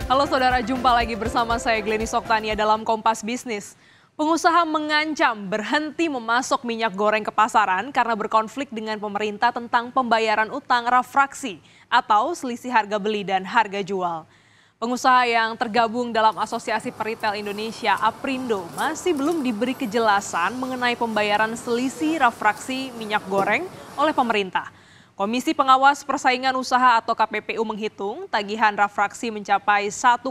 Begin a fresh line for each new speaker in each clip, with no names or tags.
Halo saudara, jumpa lagi bersama saya Glenny Soktania dalam Kompas Bisnis. Pengusaha mengancam berhenti memasok minyak goreng ke pasaran karena berkonflik dengan pemerintah tentang pembayaran utang refraksi atau selisih harga beli dan harga jual. Pengusaha yang tergabung dalam Asosiasi Peritel Indonesia Aprindo masih belum diberi kejelasan mengenai pembayaran selisih refraksi minyak goreng oleh pemerintah. Komisi Pengawas Persaingan Usaha atau KPPU menghitung tagihan refraksi mencapai 1,1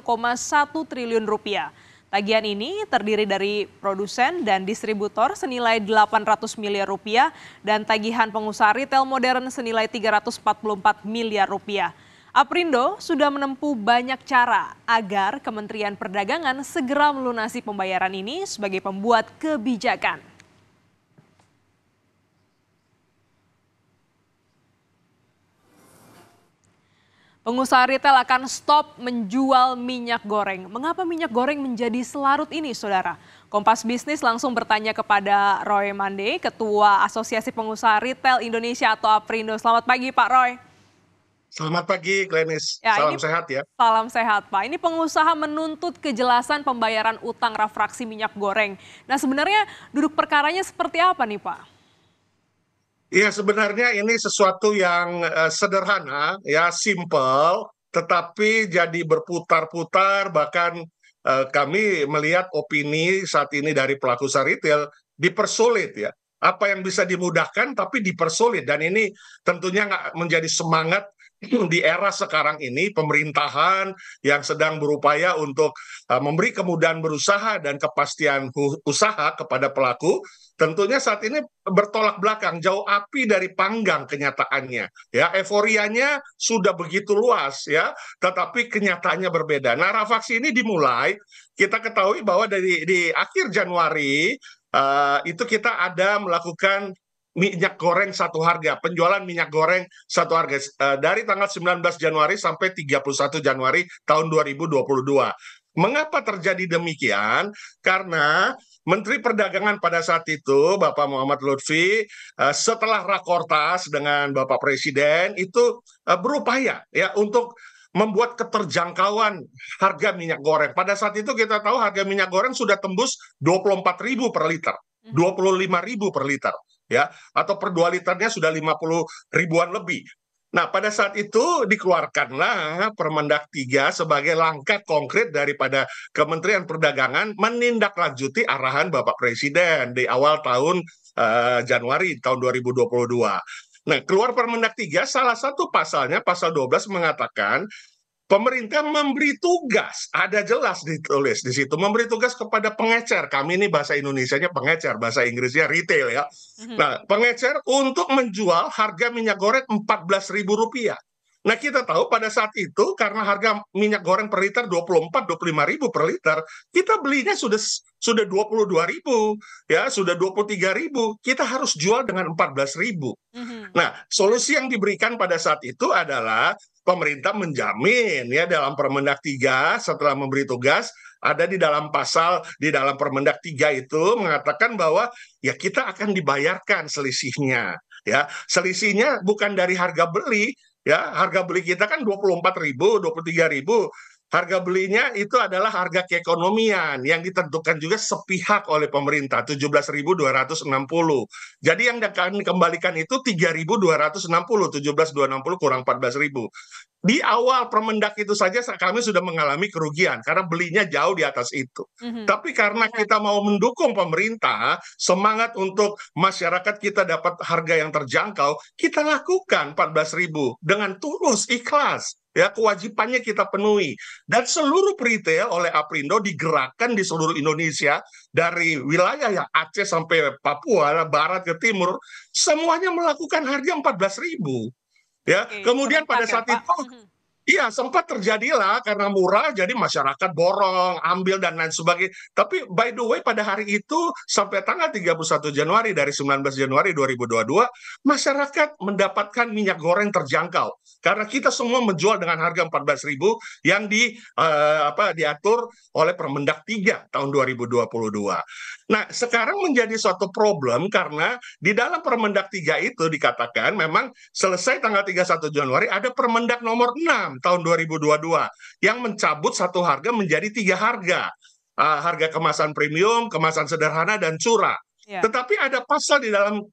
triliun rupiah. Tagihan ini terdiri dari produsen dan distributor senilai 800 miliar rupiah dan tagihan pengusaha retail modern senilai 344 miliar rupiah. Aprindo sudah menempuh banyak cara agar Kementerian Perdagangan segera melunasi pembayaran ini sebagai pembuat kebijakan. Pengusaha retail akan stop menjual minyak goreng. Mengapa minyak goreng menjadi selarut ini, saudara? Kompas Bisnis langsung bertanya kepada Roy Mande, Ketua Asosiasi Pengusaha Retail Indonesia atau Aprindo. Selamat pagi, Pak Roy.
Selamat pagi, Glenis.
Ya,
Salam sehat ya.
Salam sehat, Pak. Ini pengusaha menuntut kejelasan pembayaran utang refraksi minyak goreng. Nah, sebenarnya duduk perkaranya seperti apa nih, Pak?
Iya, sebenarnya ini sesuatu yang sederhana, ya, simple, tetapi jadi berputar-putar. Bahkan kami melihat opini saat ini dari pelaku usaha retail dipersulit ya. Apa yang bisa dimudahkan, tapi dipersulit. Dan ini tentunya nggak menjadi semangat di era sekarang ini, pemerintahan yang sedang berupaya untuk memberi kemudahan berusaha dan kepastian usaha kepada pelaku. Tentunya saat ini bertolak belakang, jauh api dari panggang kenyataannya. Ya, euforianya sudah begitu luas ya, tetapi kenyataannya berbeda. Nah, refraksi ini dimulai, kita ketahui bahwa di akhir Januari itu kita ada melakukan minyak goreng satu harga, penjualan minyak goreng satu harga dari tanggal 19 Januari sampai 31 Januari tahun 2022. Mengapa terjadi demikian? Karena Menteri Perdagangan pada saat itu, Bapak Muhammad Lutfi, setelah rakortas dengan Bapak Presiden, itu berupaya ya untuk membuat keterjangkauan harga minyak goreng. Pada saat itu kita tahu harga minyak goreng sudah tembus 24.000 per liter, 25.000 per liter, ya, atau per 2 liternya sudah 50 ribuan lebih. Nah, pada saat itu dikeluarkanlah Permendak 3 sebagai langkah konkret daripada Kementerian Perdagangan menindaklanjuti arahan Bapak Presiden di awal tahun Januari tahun 2022. Nah, keluar Permendak 3, salah satu pasalnya, pasal 12 mengatakan pemerintah memberi tugas, ada jelas ditulis di situ, memberi tugas kepada pengecer. Kami ini bahasa Indonesianya pengecer, bahasa Inggrisnya retail ya. Nah, pengecer untuk menjual harga minyak goreng Rp14.000. Nah, kita tahu pada saat itu karena harga minyak goreng per liter 24-25 ribu per liter, kita belinya sudah 22 ribu, ya, sudah 23 ribu. Kita harus jual dengan 14 ribu. Nah, solusi yang diberikan pada saat itu adalah pemerintah menjamin ya dalam Permendak 3 setelah memberi tugas ada di dalam pasal di dalam Permendak 3 itu mengatakan bahwa ya kita akan dibayarkan selisihnya ya. Selisihnya bukan dari harga beli ya, harga beli kita kan 24 ribu, 23 ribu. Harga belinya itu adalah harga keekonomian yang ditentukan juga sepihak oleh pemerintah 17.260. Jadi yang akan dikembalikan itu 3.260, 17.260 kurang 14.000. Di awal Permendak itu saja kami sudah mengalami kerugian karena belinya jauh di atas itu. Tapi karena kita mau mendukung pemerintah, semangat untuk masyarakat kita dapat harga yang terjangkau, kita lakukan 14.000 dengan tulus, ikhlas. Ya, kewajibannya kita penuhi. Dan seluruh retail oleh Aprindo digerakkan di seluruh Indonesia, dari wilayah yang Aceh sampai Papua, barat ke timur, semuanya melakukan harga 14.000. Ya, kemudian pada saat itu iya, sempat terjadilah karena murah, jadi masyarakat borong, ambil dan lain sebagainya. Tapi by the way pada hari itu sampai tanggal 31 Januari dari 19 Januari 2022, masyarakat mendapatkan minyak goreng terjangkau. karena kita semua menjual dengan harga 14.000 yang diatur oleh Permendak 3 tahun 2022. Nah, sekarang menjadi suatu problem karena di dalam Permendak 3 itu dikatakan memang selesai tanggal 31 Januari ada Permendak nomor 6 tahun 2022 yang mencabut satu harga menjadi 3 harga. Harga kemasan premium, kemasan sederhana, dan curah.
Ya.
Tetapi ada pasal di dalam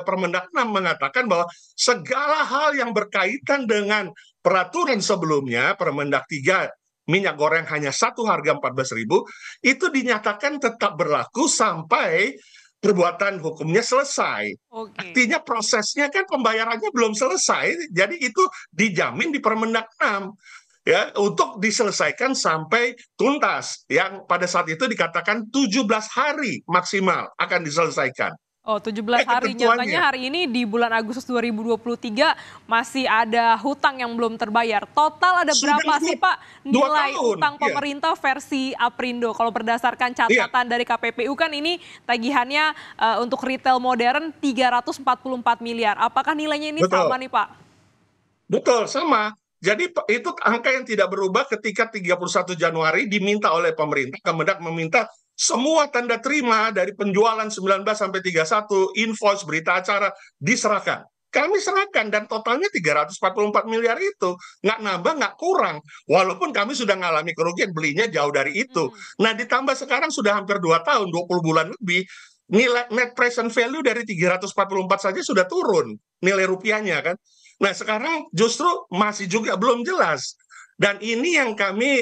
Permendak 6 mengatakan bahwa segala hal yang berkaitan dengan peraturan sebelumnya, Permendak 3 minyak goreng hanya satu harga 14.000, itu dinyatakan tetap berlaku sampai perbuatan hukumnya selesai.
Oke.
Artinya prosesnya kan pembayarannya belum selesai, jadi itu dijamin di Permendak 6 ya untuk diselesaikan sampai tuntas yang pada saat itu dikatakan 17 hari maksimal akan diselesaikan.
Oh, 17 hari.
Ketentuannya.
Nyatanya hari ini di bulan Agustus 2023 masih ada hutang yang belum terbayar. Total ada
Sudah
berapa sih Pak
2
nilai
tahun,
utang
iya.
pemerintah versi Aprindo? Kalau berdasarkan
Iya.
catatan dari KPPU kan ini tagihannya untuk retail modern 344 miliar. Apakah nilainya ini
Betul.
sama nih Pak?
Betul, sama. Jadi itu angka yang tidak berubah ketika 31 Januari diminta oleh pemerintah, Kemendak meminta semua tanda terima dari penjualan 19 sampai 31, invoice, berita acara diserahkan. Kami serahkan dan totalnya 344 miliar itu. Nggak nambah, nggak kurang. Walaupun kami sudah mengalami kerugian, belinya jauh dari itu. Nah, ditambah sekarang sudah hampir 2 tahun, 20 bulan lebih, nilai net present value dari 344 saja sudah turun nilai rupiahnya kan. Nah, sekarang justru masih juga belum jelas. Dan ini yang kami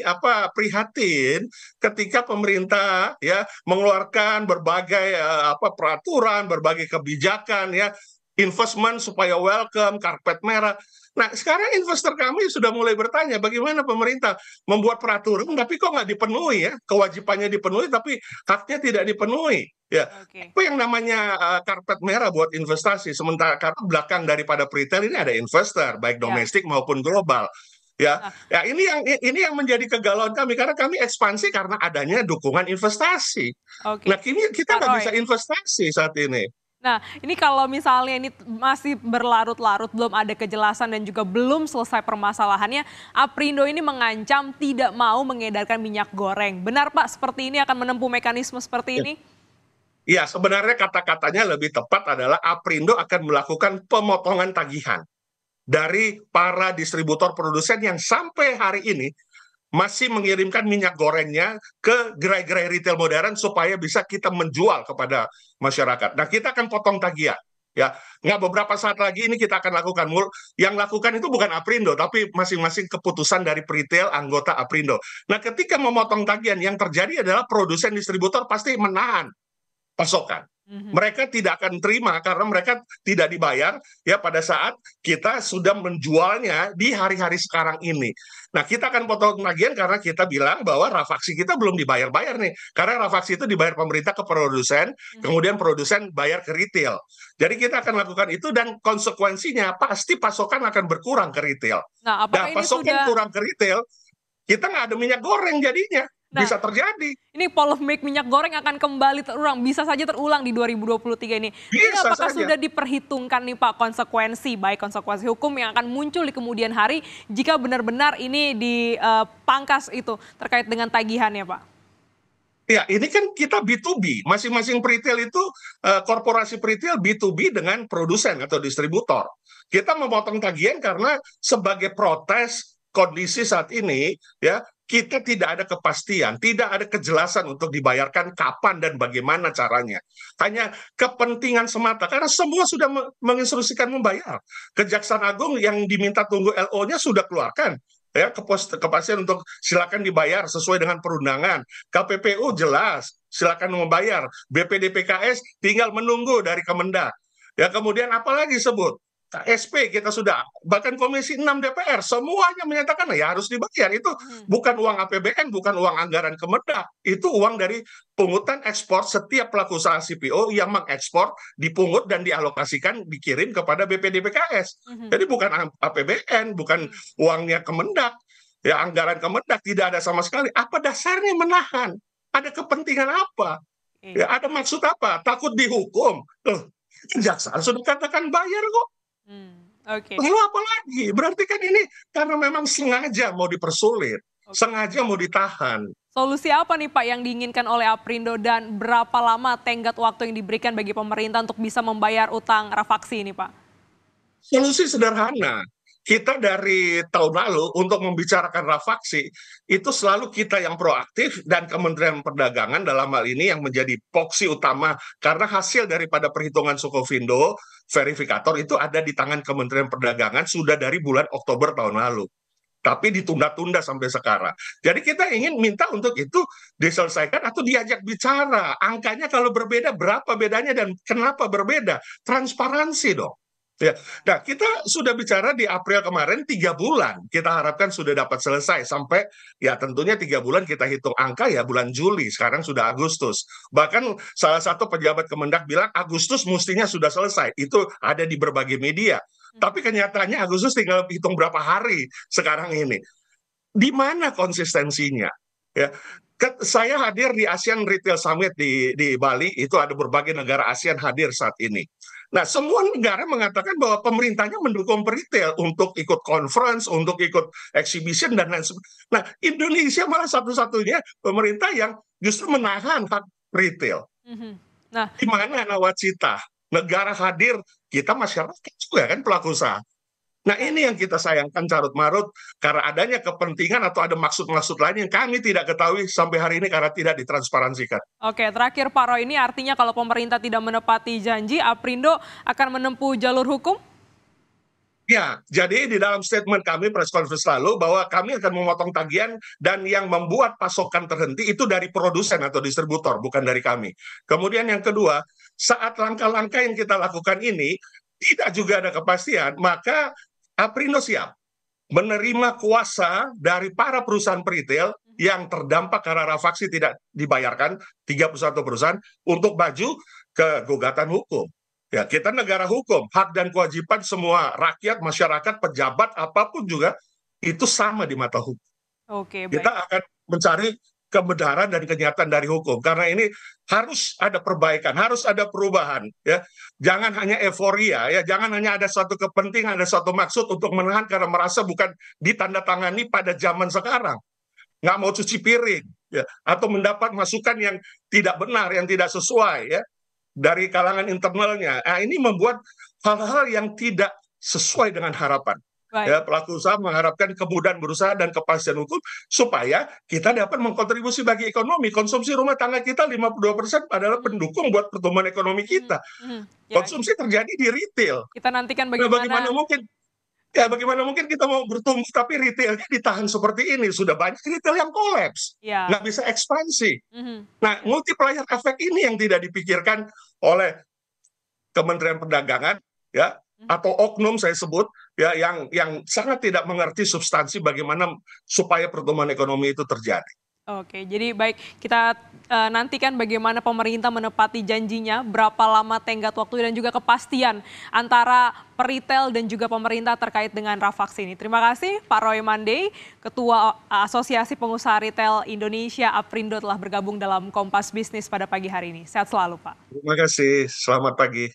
prihatin ketika pemerintah ya mengeluarkan berbagai peraturan, berbagai kebijakan ya, investment supaya welcome, karpet merah. Nah, sekarang investor kami sudah mulai bertanya bagaimana pemerintah membuat peraturan tapi kok nggak dipenuhi ya, kewajibannya dipenuhi tapi haknya tidak dipenuhi. Ya,
Oke.
apa yang namanya karpet merah buat investasi, sementara karena belakang daripada retail ini ada investor baik domestik maupun global. Ya,
Nah,
ya ini yang menjadi kegalauan kami karena kami ekspansi karena adanya dukungan investasi.
oke.
Nah, kini kita
Pak
nggak
Roy.
bisa investasi saat ini.
Nah, ini kalau misalnya ini masih berlarut-larut, belum ada kejelasan dan juga belum selesai permasalahannya, Aprindo ini mengancam tidak mau mengedarkan minyak goreng. Benar Pak, seperti ini akan menempuh mekanisme seperti ini?
Ya, sebenarnya kata-katanya lebih tepat adalah Aprindo akan melakukan pemotongan tagihan dari para distributor produsen yang sampai hari ini masih mengirimkan minyak gorengnya ke gerai-gerai retail modern supaya bisa kita menjual kepada masyarakat. Nah, kita akan potong tagihan. Ya, nggak beberapa saat lagi ini kita akan lakukan. Yang lakukan itu bukan Aprindo, tapi masing-masing keputusan dari retail anggota Aprindo. Nah, ketika memotong tagihan, yang terjadi adalah produsen distributor pasti menahan pasokan. Mereka tidak akan terima karena mereka tidak dibayar ya pada saat kita sudah menjualnya di hari-hari sekarang ini. Nah, kita akan potong tagihan karena kita bilang bahwa rafaksi kita belum dibayar-bayar nih. Karena rafaksi itu dibayar pemerintah ke produsen, kemudian produsen bayar ke retail. Jadi kita akan lakukan itu dan konsekuensinya pasti pasokan akan berkurang ke retail.
Nah, apakah ini
pasokan
sudah...
kurang ke retail, kita nggak ada minyak goreng jadinya.
Nah,
bisa terjadi.
Ini polemik minyak goreng akan kembali terulang, bisa saja terulang di 2023 ini. Ini
Bisa
apakah
saja.
sudah diperhitungkan nih Pak konsekuensi, baik konsekuensi hukum yang akan muncul di kemudian hari jika benar-benar ini dipangkas itu terkait dengan tagihannya Pak?
Ya, ini kan kita B2B. Masing-masing retail itu, korporasi retail B2B dengan produsen atau distributor. Kita memotong tagihan karena sebagai protes kondisi saat ini, ya, kita tidak ada kepastian, tidak ada kejelasan untuk dibayarkan kapan dan bagaimana caranya. Hanya kepentingan semata, karena semua sudah menginstruksikan membayar. Kejaksaan Agung yang diminta tunggu LO-nya sudah keluarkan. Ya, kepastian untuk silakan dibayar sesuai dengan perundangan. KPPU jelas, silakan membayar. BPDPKS tinggal menunggu dari Kemendak. Ya, kemudian apalagi sebut? KSP kita sudah, bahkan Komisi 6 DPR semuanya menyatakan ya harus dibayar. Itu bukan uang APBN, bukan uang anggaran Kemendak. Itu uang dari pungutan ekspor setiap pelaku usaha CPO yang mengekspor, dipungut dan dialokasikan dikirim kepada BPDPKS. Jadi bukan APBN, bukan uangnya Kemendak. Ya, anggaran Kemendak tidak ada sama sekali. Apa dasarnya menahan? Ada kepentingan apa? Ya, ada maksud apa? Takut dihukum. Kejaksaan sudah katakan bayar kok.
Oke.
Lalu apa lagi? Berarti kan ini karena memang sengaja mau dipersulit,
Oke.
sengaja mau ditahan.
Solusi apa nih Pak yang diinginkan oleh Aprindo dan berapa lama tenggat waktu yang diberikan bagi pemerintah untuk bisa membayar utang Rafaksi ini Pak?
Solusi sederhana. Kita dari tahun lalu untuk membicarakan rafaksi, itu selalu kita yang proaktif dan Kementerian Perdagangan dalam hal ini yang menjadi poksi utama karena hasil daripada perhitungan Sukovindo, verifikator itu ada di tangan Kementerian Perdagangan sudah dari bulan Oktober tahun lalu. Tapi ditunda-tunda sampai sekarang. Jadi kita ingin minta untuk itu diselesaikan atau diajak bicara. Angkanya kalau berbeda, berapa bedanya dan kenapa berbeda? Transparansi dong. Ya, nah kita sudah bicara di April kemarin 3 bulan, kita harapkan sudah dapat selesai sampai ya tentunya 3 bulan kita hitung angka ya bulan Juli, sekarang sudah Agustus. Bahkan salah satu pejabat Kemendak bilang Agustus mestinya sudah selesai, itu ada di berbagai media. Tapi kenyataannya Agustus tinggal hitung berapa hari sekarang ini. Di mana konsistensinya? Ya, saya hadir di ASEAN Retail Summit di Bali, itu ada berbagai negara ASEAN hadir saat ini. Nah, semua negara mengatakan bahwa pemerintahnya mendukung retail untuk ikut conference, untuk ikut exhibition, dan lain sebagainya. Nah, Indonesia malah satu-satunya pemerintah yang justru menahan hak retail.
Mhm. Nah,
Di mana nawacita? Negara hadir, kita masyarakat juga kan pelaku usaha. Nah,
ya.
ini yang kita sayangkan carut marut karena adanya kepentingan atau ada maksud-maksud lain yang kami tidak ketahui sampai hari ini karena tidak ditransparansikan.
Oke, terakhir Pak Roy, ini artinya kalau pemerintah tidak menepati janji, Aprindo akan menempuh jalur hukum?
Ya, jadi di dalam statement kami press conference lalu bahwa kami akan memotong tagihan dan yang membuat pasokan terhenti itu dari produsen atau distributor, bukan dari kami. Kemudian yang kedua, saat langkah-langkah yang kita lakukan ini tidak juga ada kepastian, maka Aprindo siap menerima kuasa dari para perusahaan peritel yang terdampak karena rafaksi tidak dibayarkan, 31 perusahaan, untuk maju ke gugatan hukum. Ya, kita negara hukum, hak dan kewajiban semua rakyat, masyarakat, pejabat, apapun juga, itu sama di mata hukum.
Oke, baik.
Kita akan mencari kebenaran dan kenyataan dari hukum karena ini harus ada perbaikan, harus ada perubahan ya. Jangan hanya euforia ya, jangan hanya ada suatu kepentingan, ada suatu maksud untuk menahan karena merasa bukan ditandatangani pada zaman sekarang. Nggak mau cuci piring ya, atau mendapat masukan yang tidak benar, yang tidak sesuai ya dari kalangan internalnya. Nah, ini membuat hal-hal yang tidak sesuai dengan harapan.
Baik.
Ya, pelaku usaha mengharapkan kemudahan berusaha dan kepastian hukum supaya kita dapat mengkontribusi bagi ekonomi. Konsumsi rumah tangga kita 52% adalah pendukung buat pertumbuhan ekonomi
Mhm,
kita.
mhm. Ya,
Konsumsi terjadi di retail.
kita nantikan
Nah, bagaimana
bagaimana.
mungkin bagaimana mungkin kita mau bertumbuh tapi retailnya ditahan seperti ini? Sudah banyak retail yang kolaps,
Ya.
nggak bisa ekspansi.
Mhm.
Nah, multiplier efek ini yang tidak dipikirkan oleh Kementerian Perdagangan ya
Mhm.
atau oknum saya sebut ya yang sangat tidak mengerti substansi bagaimana supaya pertumbuhan ekonomi itu terjadi.
Oke, jadi baik kita nantikan bagaimana pemerintah menepati janjinya, berapa lama tenggat waktu dan juga kepastian antara peritel dan juga pemerintah terkait dengan rafaksi ini. Terima kasih Pak Roy Mandey, Ketua Asosiasi Pengusaha Retail Indonesia Aprindo telah bergabung dalam Kompas Bisnis pada pagi hari ini. Sehat selalu Pak.
Terima kasih, selamat pagi.